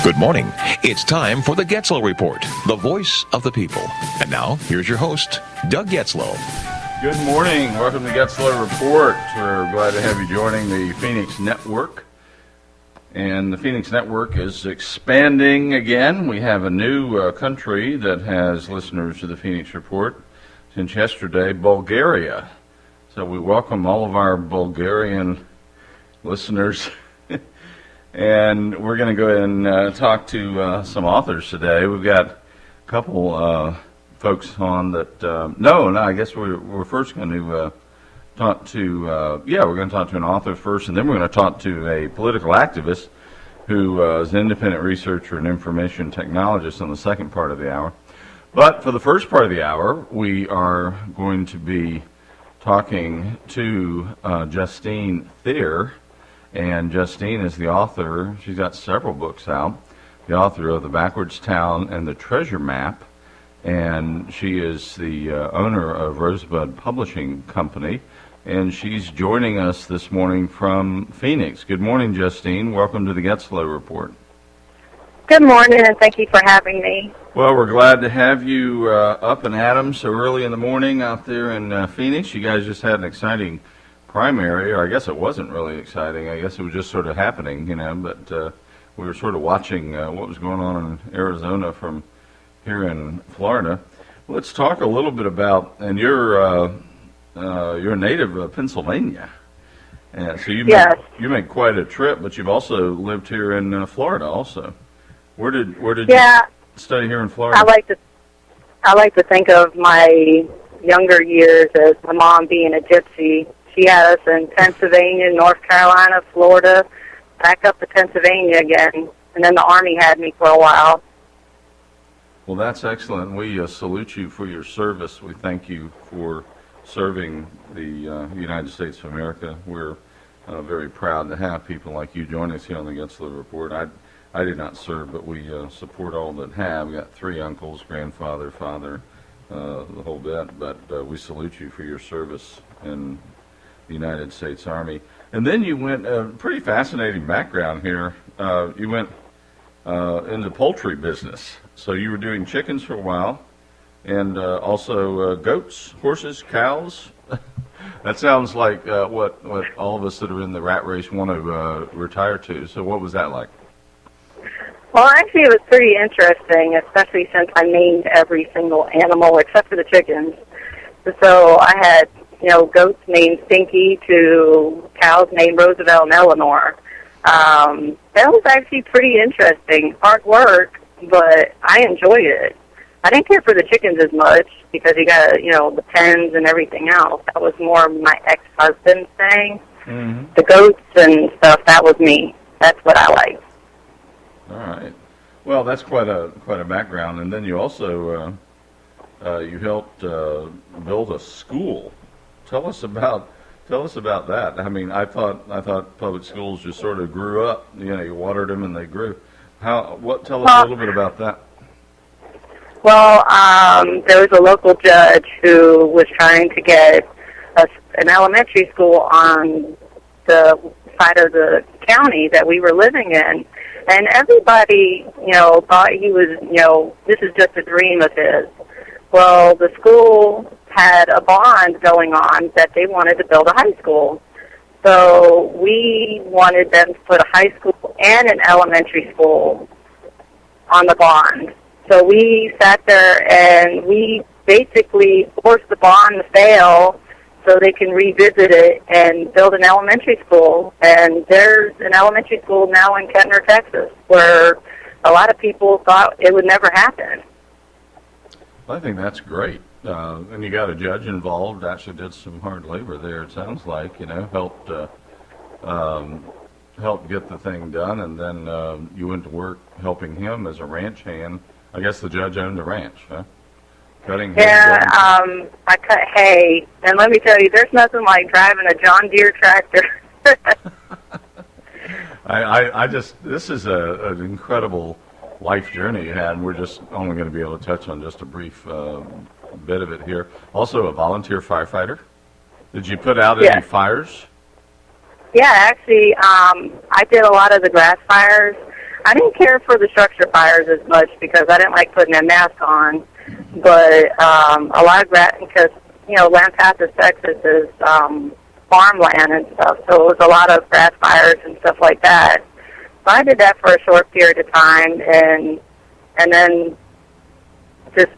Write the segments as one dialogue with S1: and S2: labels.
S1: Good morning. It's time for the Getzlow Report, the voice of the people. And now, here's your host, Doug Getzlow.
S2: Good morning. Welcome to Getzlow Report. We're glad to have you joining the Phoenix Network. And the Phoenix Network is expanding again. We have a new country that has listeners to the Phoenix Report since yesterday, Bulgaria. So we welcome all of our Bulgarian listeners. And we're going to go ahead and talk to some authors today. We've got a couple folks on that. I guess we're first going to talk to. We're going to talk to an author first, and then we're going to talk to a political activist who is an independent researcher and information technologist on the second part of the hour. But for the first part of the hour, we are going to be talking to Justine Theer. And Justine is the author. She's got several books out. The author of The Backwards Town and the Treasure Map. And she is the owner of Rosebud Publishing Company. And she's joining us this morning from Phoenix. Good morning, Justine. Welcome to the Getzlow Report.
S3: Good morning, and thank you for having me.
S2: Well, we're glad to have you up and at 'em so early in the morning out there in Phoenix. You guys just had an exciting primary, or I guess it wasn't really exciting. I guess it was just sort of happening, but we were sort of watching what was going on in Arizona from here in Florida. Let's talk a little bit about, and you're a native of Pennsylvania. So you made quite a trip, but you've also lived here in Florida also. Where did you study here in Florida?
S3: I like to think of my younger years as my mom being a gypsy. She had us in Pennsylvania, North Carolina, Florida, back up to Pennsylvania again, and then the Army had me for a while.
S2: Well, that's excellent. We salute you for your service. We thank you for serving the United States of America. We're very proud to have people like you join us here on the Getzlow Report. I did not serve, but we support all that have. We got 3 uncles, grandfather, father, the whole bit, but we salute you for your service in the United States Army. And then you went, a pretty fascinating background here. You went in the poultry business. So you were doing chickens for a while, and also goats, horses, cows. That sounds like what all of us that are in the rat race want to retire to. So what was that like?
S3: Well, actually, it was pretty interesting, especially since I named every single animal except for the chickens. So I had goats named Stinky to cows named Roosevelt and Eleanor. That was actually pretty interesting. Hard work, but I enjoyed it. I didn't care for the chickens as much because you got, the pens and everything else. That was more my ex-husband's thing. Mm-hmm. The goats and stuff, that was me. That's what I liked.
S2: All right. Well, that's quite a background. And then you also you helped build a school. Tell us about that. I mean, I thought public schools just sort of grew up. You watered them and they grew. Tell us a little bit about that.
S3: Well, there was a local judge who was trying to get an elementary school on the side of the county that we were living in, and everybody, thought he was, this is just a dream of his. Well, the school had a bond going on that they wanted to build a high school. So we wanted them to put a high school and an elementary school on the bond. So we sat there and we basically forced the bond to fail so they can revisit it and build an elementary school. And there's an elementary school now in Kettner, Texas, where a lot of people thought it would never happen.
S2: I think that's great. And you got a judge involved, actually did some hard labor there, it sounds like, helped get the thing done, and then you went to work helping him as a ranch hand. I guess the judge owned the ranch, huh? Cutting hay.
S3: Yeah, I cut hay, and let me tell you, there's nothing like driving a John Deere tractor.
S2: This is an incredible life journey you had, and we're just only going to be able to touch on just a brief bit of it here. Also a volunteer firefighter. Did you put out any fires?
S3: Yeah, actually, I did a lot of the grass fires. I didn't care for the structure fires as much because I didn't like putting a mask on. But a lot of that, because, Lampasas, Texas is farmland and stuff, so it was a lot of grass fires and stuff like that. So I did that for a short period of time, and then just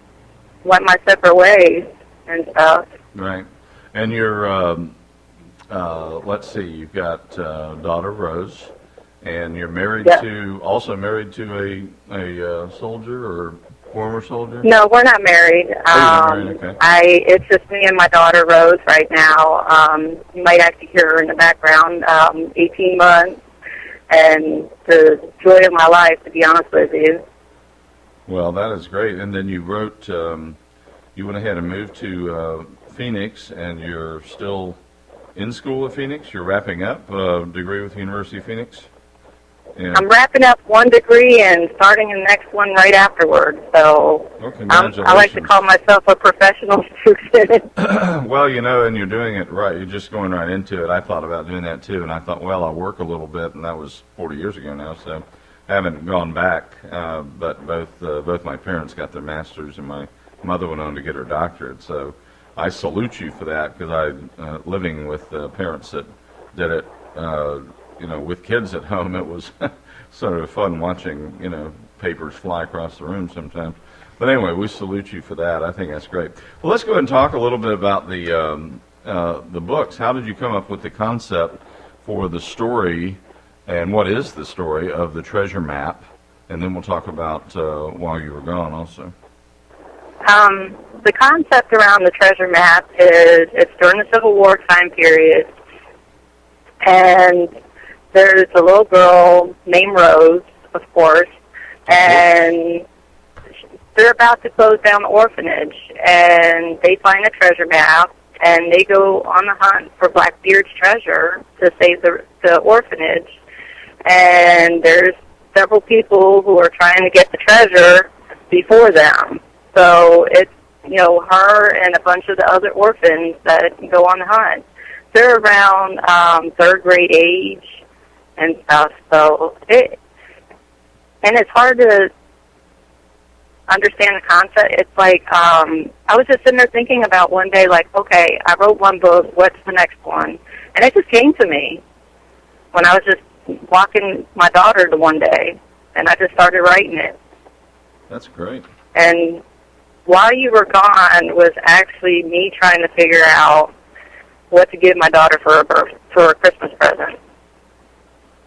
S3: went my separate ways and stuff.
S2: Right. And you're, let's see, you've got daughter Rose, and you're married also married to a soldier or former soldier?
S3: No, we're not married.
S2: Married? Okay.
S3: It's just me and my daughter Rose right now. You might actually hear her in the background. 18 months, and the joy of my life, to be honest with you.
S2: Well, that is great. And then you wrote, you went ahead and moved to Phoenix, and you're still in school at Phoenix? You're wrapping up a degree with the University of Phoenix? Yeah.
S3: I'm wrapping up one degree and starting the next one right afterwards. So
S2: congratulations.
S3: I like to call myself a professional student.
S2: Well, and you're doing it right. You're just going right into it. I thought about doing that too, and I thought, well, I'll work a little bit, and that was 40 years ago now, so I haven't gone back. But both my parents got their masters, and my mother went on to get her doctorate. So I salute you for that, because living with parents that did it, with kids at home, it was sort of fun watching, papers fly across the room sometimes. But anyway, we salute you for that. I think that's great. Well, let's go ahead and talk a little bit about the books. How did you come up with the concept for the story, and what is the story of the treasure map? And then we'll talk about While You Were Gone also.
S3: The concept around the treasure map is it's during the Civil War time period, and there's a little girl named Rose, of course, and they're about to close down the orphanage, and they find a treasure map, and they go on the hunt for Blackbeard's treasure to save the orphanage, and there's several people who are trying to get the treasure before them. So it's, her and a bunch of the other orphans that go on the hunt. They're around third grade age and stuff. So it's hard to understand the concept. It's like, I was just sitting there thinking about one day, like, okay, I wrote one book, what's the next one? And it just came to me when I was just walking my daughter the one day, and I just started writing it.
S2: That's great.
S3: And While You Were Gone was actually me trying to figure out what to give my daughter for a Christmas present.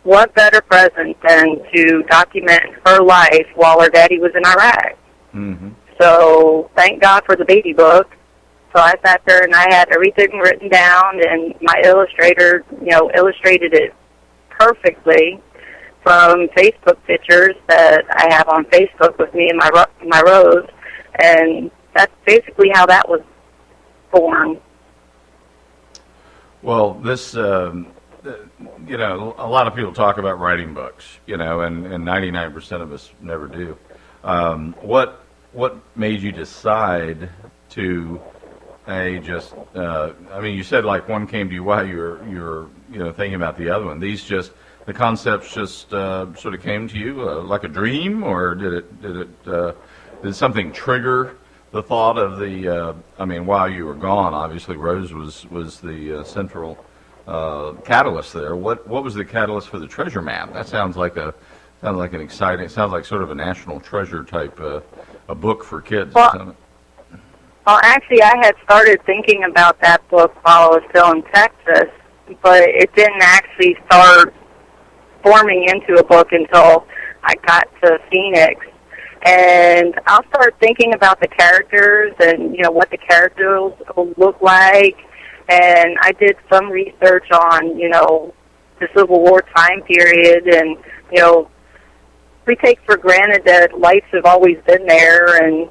S3: What better present than to document her life while her daddy was in Iraq?
S2: Mm-hmm.
S3: So thank God for the baby book. So I sat there and I had everything written down, and my illustrator, illustrated it perfectly from Facebook pictures that I have on Facebook with me and my Rose, and that's basically how that was born.
S2: Well, this, a lot of people talk about writing books, and 99% of us never do. What made you decide to, you said like one came to you while you were thinking about the other one. The concepts just sort of came to you like a dream, or did something trigger the thought of While You Were Gone? Obviously, Rose was the central catalyst there. What was the catalyst for the treasure map? That sounds like an exciting. It sounds like sort of a national treasure type a book for kids.
S3: Well, actually, I had started thinking about that book while I was still in Texas, but it didn't actually start forming into a book until I got to Phoenix. And I'll start thinking about the characters and, what the characters will look like. And I did some research on, the Civil War time period. And, we take for granted that lights have always been there. And,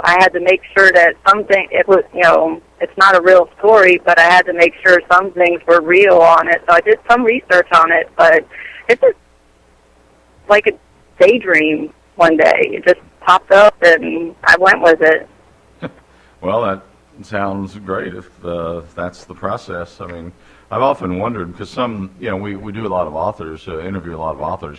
S3: I had to make sure that it's not a real story, but I had to make sure some things were real on it. So I did some research on it, but it's just like a daydream. One day it just popped up and I went with it.
S2: Well, that sounds great if that's the process. I've often wondered, because we do a lot of authors, interview a lot of authors.